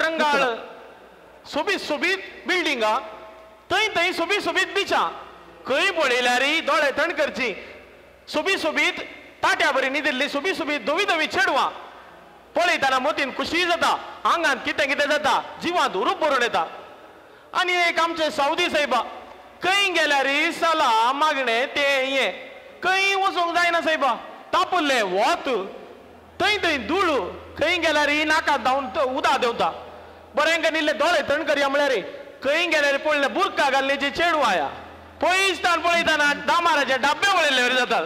रंगाळ सोबीत सोबीत बिल्डिंगा थंय थंय सोबीत सोबीत बिचां खंय पळयल्यार दोळे थंड करची सोबीत सोबीत ताट्या बरी न्हिदिल्ली सोबीत सोबीत धवी धवी चेडवां पळयतना मतीन खुशी जाता आंगांत कितें कितें जाता जिवांत हुरूप भरून येता आनी एक आमचे सावदी सायबा खंय गेल्यार साला मागणे ते हे खंय वचूंक जायना सायबा तापल्ले वत थंय थंय धूळ खंय गेल्यार नाकात धांवन उदक देंवता बरेंका निल्ले दोळे थंड करया म्हळ्यार खंय गेल्यार पळयले बुरका घाल्लेची चेडवां या पयसतान पळयतना दामाराचे डब्बे वळयले जातात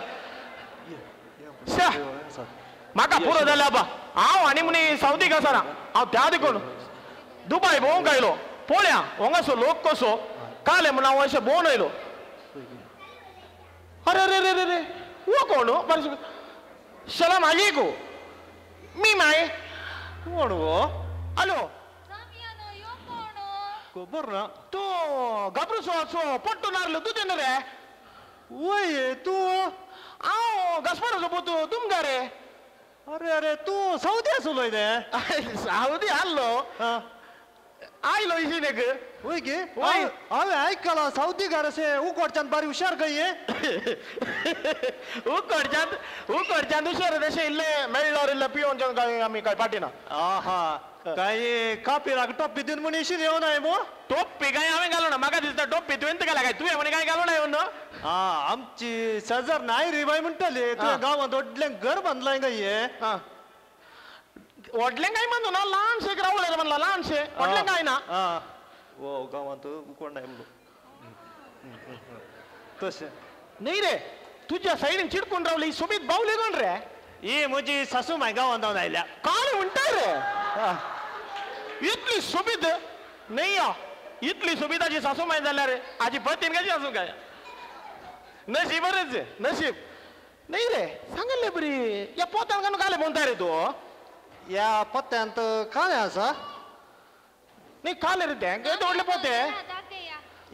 म्हाका पुरो जाल्या बा हांव आनी म्हणी सावदीक आसना हांव त्या देखून दुबय भोवंक आयलो पळया हांगासो लोक कसो काले म्हण हांव अशें भोंवन आयलो अरे अरे अरे अरे वो कोण सलाम आलेकुम मी माय कोण वो हॅलो खबर ना तू घाबरूसो पट्टू नारलो तू तेन्ना रे वय तू हांव घासपाराचो पोतू तुमकां रे अरे अरे तू सावदी आसलो सावदी आसलो आयलो इशिनेक वय गे हांवें आयकलां सावदीकार अशें उकडच्यान बारी हुशार खंय उकडच्यान हुशार अशें इल्लें मेळ्ळो इल्लें पिवोन आमी काय पाटिना आहा काय कापिराक टोप्पी दिवन म्हण इशीन येवनाय मो टोप्पी काय हांवें घालो ना म्हाका दिसता टोप्पी तुवें घाला काय तुवें म्हणे काय घालो ना येवन आमची सजर नाय रे बाय म्हणटली तुवें गांवांत व्हडलें घर बांदलाय काय व्हडलें काय बांदू ना ल्हानशें रावलें म्हणला ल्हानशें व्हडलें काय ना वो गांवांत कोण नाय म्हणलो तशें न्ही रे तुज्या सायडीन चिडकून रावली ही सोबीत बावली कोण रे ही म्हजी सासू माय गांवांत जावन आयल्या काय म्हणटा रे इतली सोबीत नाही इतली सोबीताची सासू माय जाल्यार हाजी पतीन कशी आसूं काय नशीबच नशीब नाही रे सांगले बरी या पोत्यान कानू काले म्हणता रे तू या पोत्यांत काले आसा नाही काले रे ते व्हडले पोते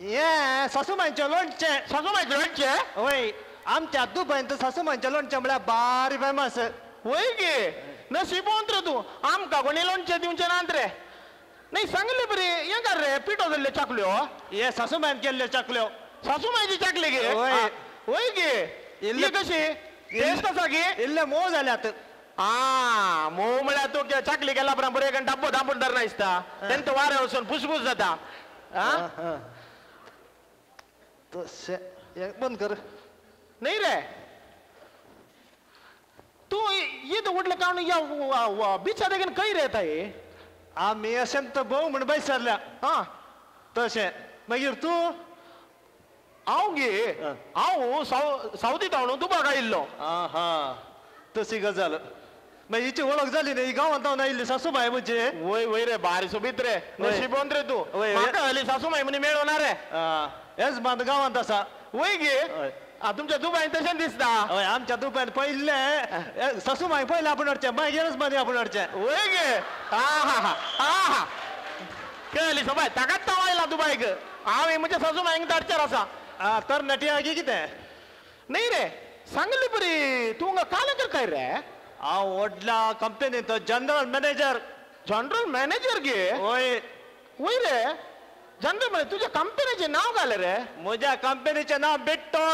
ये सासूमांचे लोणचे होय आमच्या दुबईत सासूमांचे लोणचे म्हळ्यार बारी फेमस होय गे नशीबवंत रे तू आमकां कोणी लोणचे दिवचे नात रे नाही सांगले बरी हे कर रे पिठो जाल्ल्यो चाकल्यो हे सासूमायन केल्ल्यो चाकल्यो सासूमायची चाकली गे होय गे इल्ली कशी टेस्ट आसा गे इल्ले मोव जाल्यात मोव म्हळ्यार तू चाकली केला उपरांत बरें डब्बो दांबून धरना दिसता तेंत वारें वचून फुसफुस जाता तशें बंद कर नाही रे तू इथं उठलं का या बिचा देखील काही रे ताई आम्ही असेंत भाऊ म्हण बैसरल्या हा तशें मागीर तू हांव गे हांव सावदीत हांव दुबाक आयिल्लो हा तशी गजाल मागीर हिची वळख जाली न्ही गांवांत हांव आयिल्ली सासूबाय म्हणजे वय वय रे बारी सोबीत रे नशिबवंत रे तू म्हाका हाली सासूबाय म्हणे मेळो ना रे हेच बांद गांवांत आसा वय गे तुमच्या दुबायन तशें दिसता हय आमच्या दुबायन पयले सासूमाय पयले आपूण हाडचें मागीरच मादी आपूण हाडचें वय गे हा कळली सोबाय ताकाच ताव आयला दुबायक हांव म्हणजे सासूमायक धाडचेर आसा तर नटी आगी कितें न्ही रे सांगली बरी तूं काल कर काय रे हांव व्हडला कंपनींत जनरल मॅनेजर गे वय वय रे जनरल मॅनेजर तुज्या कंपनीचें नांव घाल रे म्हज्या कंपनीचें नांव बिट्टो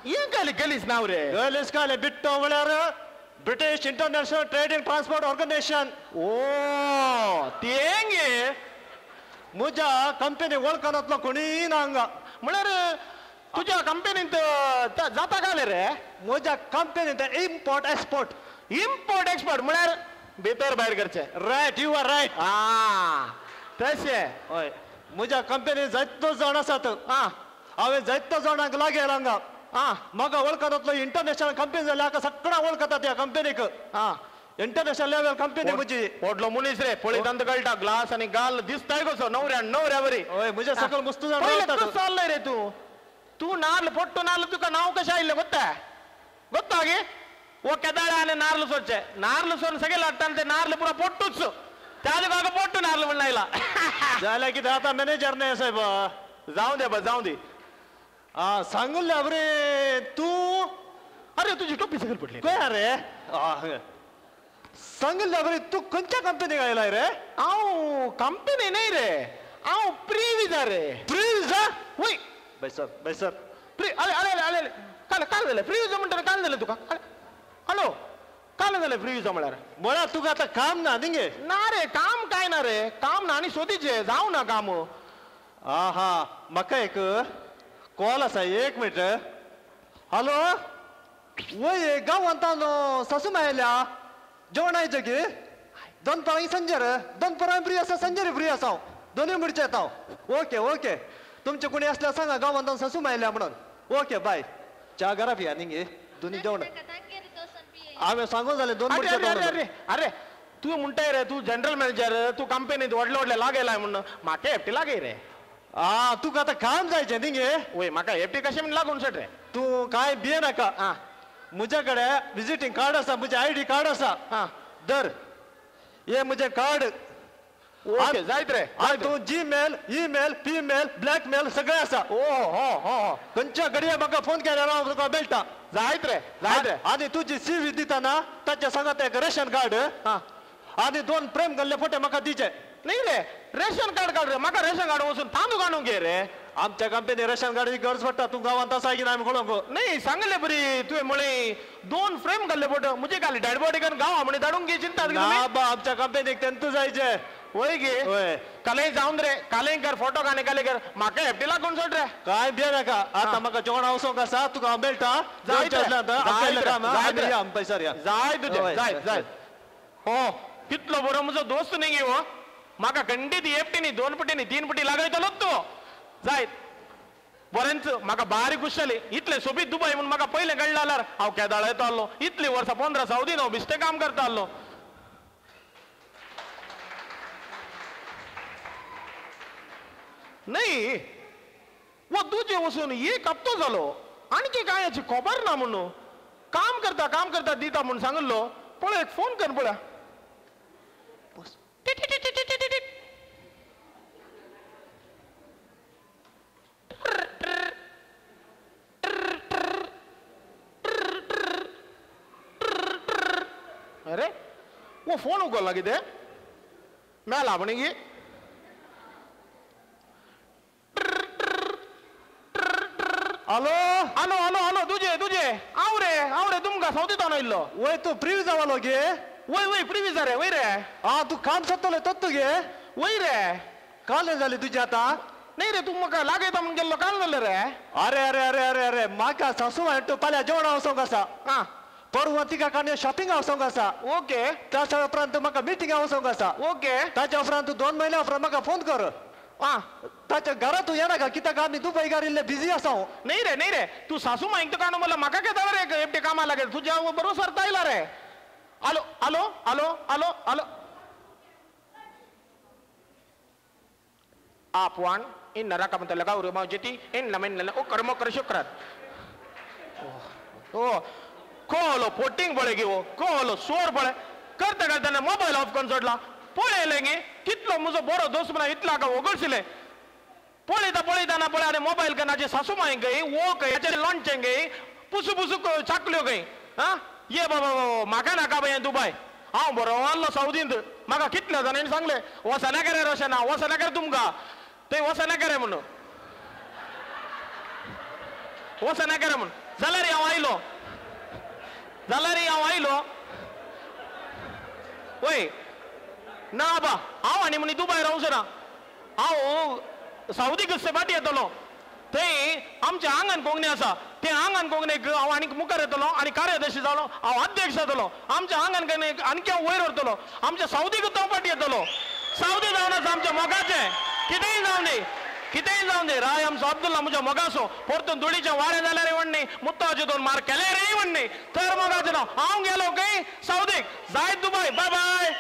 हें काले गलीस नांव रे गलीस काले बिट्टो म्हळ्यार British international trading transport organisation ओ तें गे म्हज्या कंपनी वळखनातलो कोणी ना हांगा म्हळ्यार तुज्या कंपनींत जाता काले रे म्हज्या कंपनींत इम्पोर्ट एक्सपोर्ट म्हळ्यार भितर भायर करचें रायट यू आर रायट तशें हय म्हज्या कंपनींत जायतो जाण आसात हांवें जायतो जाणांक लागीं हांगा म्हाका वळखनातलो इंटरनॅशनल कंपनी जाल्यार हाका सगळ्यांक वळखता त्या कंपनीक इंटरनॅशनल लेवल कंपनी म्हजी व्हडलो मनीस रे पळयतना कळटा ग्लास आनी गाल दिसताय कसो न्हवऱ्या बरी हय म्हज्या सकल मस्त जाण चाललंय रे तू नारळ पट्टू नारळ तुका नांव कशें आयिल्लें गोत्ता गे वो केदाळे आनी नारळ सोडचे नारळ सोडून सगळे लागता ते नारळ पुरो पोट्टूच त्याच काका पोट्टू नारळ म्हणून आयला जाल्यार कितें आतां मॅनेजर न्ही साहेब जावं दे सांगले रे तू अरे तुझी टोपी सकल पडली काय रे सांगितलं बरे तू कोणत्या कंपनी गेलाय रे हांव कंपनी नाही रे हांव प्री विजा रे फ्री विजा वय बैसर प्री अरे अरे अरे अरे काल काल झालं फ्री विजा म्हणटा काल झालं तुका हॅलो काल झालं फ्री विजा म्हळ्यार मला तुका आता काम ना निघे ना रे काम काय ना रे काम ना आणि सोदीचे जाऊ ना काम आहा म्हाका एक कॉल आसा एक मिनिट हॅलो वय गांवांत सासू आयल्या जेवण आयचे की दनपारां संजे रे दनपारां फ्री आसा संजे फ्री आसा दोनूय म्हणचे येता ओके ओके तुमचे कोणी असल्यार सांगा गांवांत सासू आयल्या म्हणून ओके बाय च्या घरा पिया निघे दोन्ही जेवण हांवें सांगून जालें दोन अरे अरे अरे अरे अरे तू म्हणटाय रे तू जनरल मॅनेजर तू कंपनीत व्हडले व्हडले लागेलाय म्हणून म्हाका एफटी लागे रे आ तुका आता काम जायचें निघे वय म्हाका एफटी कशें म्हण लागून सट रे तू काय भिये नाका आं मुझे कडे विजिटिंग कार्ड आसा मुझे आयडी कार्ड आसा हां दर ये मुझे कार्ड ओके जायत रे आणि तू जीमेल ईमेल फीमेल ब्लॅकमेल सगळे आसा ओ हो हो खंयच्या घडये म्हाका फोन केल्यार हांव तुका मेळटा जायत रे जायत रे आणि तुझी सीवी दिताना ताच्या सांगात एक रेशन कार्ड हां आणि 2 प्रेम गल्ले फोटे म्हाका दिचे नाही रे रेशन कार्ड काढ रे म्हाका रेशन कार्ड वचून तांदूळ काढून घे रे आमच्या कंपनी रेशन कार्ड गरज पडटा तू गांवांत आसा की ना आमी कळोंक नाही सांगले बरी तुवें म्हळे 2 फ्रेम घाल्ले फोटो म्हणजे काय डेड बॉडी करून गांवा म्हणे धाडून घे चिंता ना बा आमच्या कंपनीक तेंतू जायचे वय गे होय कालय जाऊन रे कालय कर फोटो काने काले कर म्हाका एफटी लागून सोड रे काय भिये नाका आता म्हाका जेवण आवसोंक आसा तुका मेळटा पैसा जाय तुझे जाय जाय हो कितलो बरो म्हजो दोस्त न्ही गे हो म्हाका खंडीत एफटी न्ही 2 पटी न्ही 3 पटी लागयतलो तो जाय बरेंच म्हाका बारीक कुशली इतले सोबीत दुबय म्हणून म्हाका पयलें कळ्ळें जाल्यार हांव केदाळ येता आसलो इतली वर्सां 15 सावदीन हांव बिस्टे काम करता आसलो नाही वो तुझे वचून एक हप्तो जालो आणखी काय याची खबर ना म्हणून काम करता दिता म्हणून सांगलो पळय एक फोन कर पळय अरे वो फोन उगोलाಗಿದೆ ಮೇಲೆ ಅವನಿಗೆ हॅलो हॅलो हॅलो हॅलो तुझे आवरे तुमका सौदीत इल्लो वय तू फ्री जावालो गे वय वय प्रिव्हिजा रे वय रे हा तू काम सोदतलो तत्तू गे वय रे काल जाली तुजी आता नाही रे तू म्हाका लागयता म्हणून गेल्लो काल जालें रे अरे अरे अरे अरे अरे म्हाका सासू तू फाल्यां जेवण आवसोंक आसा हां परवा तिका कांय शॉपिंग आवसोंक आसा ओके ताच्या उपरांत म्हाका मिटींग आवसोंक आसा ओके ताच्या उपरांत तू 2 महिन्या उपरांत म्हाका फोन कर हां ताच्या घरात तू येनाका कित्याक आमी दुबय गारिल्ले बिझी आसा हांव नाही रे तू सासू माहिती का मला म्हाका घेता रे एकटे कामाला लागेल तुझ्या बरोबर सरता येयला रे hello hello hello hello hello Apuan, in naraka mo talaga uro mo jeti, in lamin lala, o karmo karsukrat. Oh, call potting bole givo, call sore bole, करता ना मोबाईल ऑफ करून सोडला पळे लेंगे कितलो मुजो बरो दोस्त म्हणा इतला का ओगळसिले पळयता ना पळय आनी मोबाईल कनाचे सासू माय गई वो गई याचे लॉन्च गई पुसू पुसू चाकल्यो गई हा ये बाबा म्हाका नाका बाय दुबय हांव बरो आल्लो सावदींत म्हाका कितल्या जाणांनी सांगले वसना करे रोशना वसना करे तुमका ते वसना करे म्हणून वसना करे म्हणून जाल्यार हांव आयलो वय ना बा हांव आनी म्हणी दुबय रावचो ना हांव सावदी कसे फाटी येतलो थंय आमचे आंगण कोंकणी आसा ते आंगण कोंकणीक हांव आनीक मुखार येतलो आनी कार्यदर्शी जालो हांव अध्यक्ष जातलो आमच्या आंगण कोंकणीक आनीक हांव वयर व्हरतलो आमच्या सावदीक तो फाटी येतलो सावदी जावन आसा आमच्या मोगाचें कितेंय जावन दी राय आमचो अब्दुल्ला म्हज्या मोगाचो परतून धुळीचें वारें जाल्यार म्हणणी मुत्ताचे 2 मार केले रे म्हणणी तर मोगाचें हांव गेलो खंय सावदीक जायत दुबय बाय बाय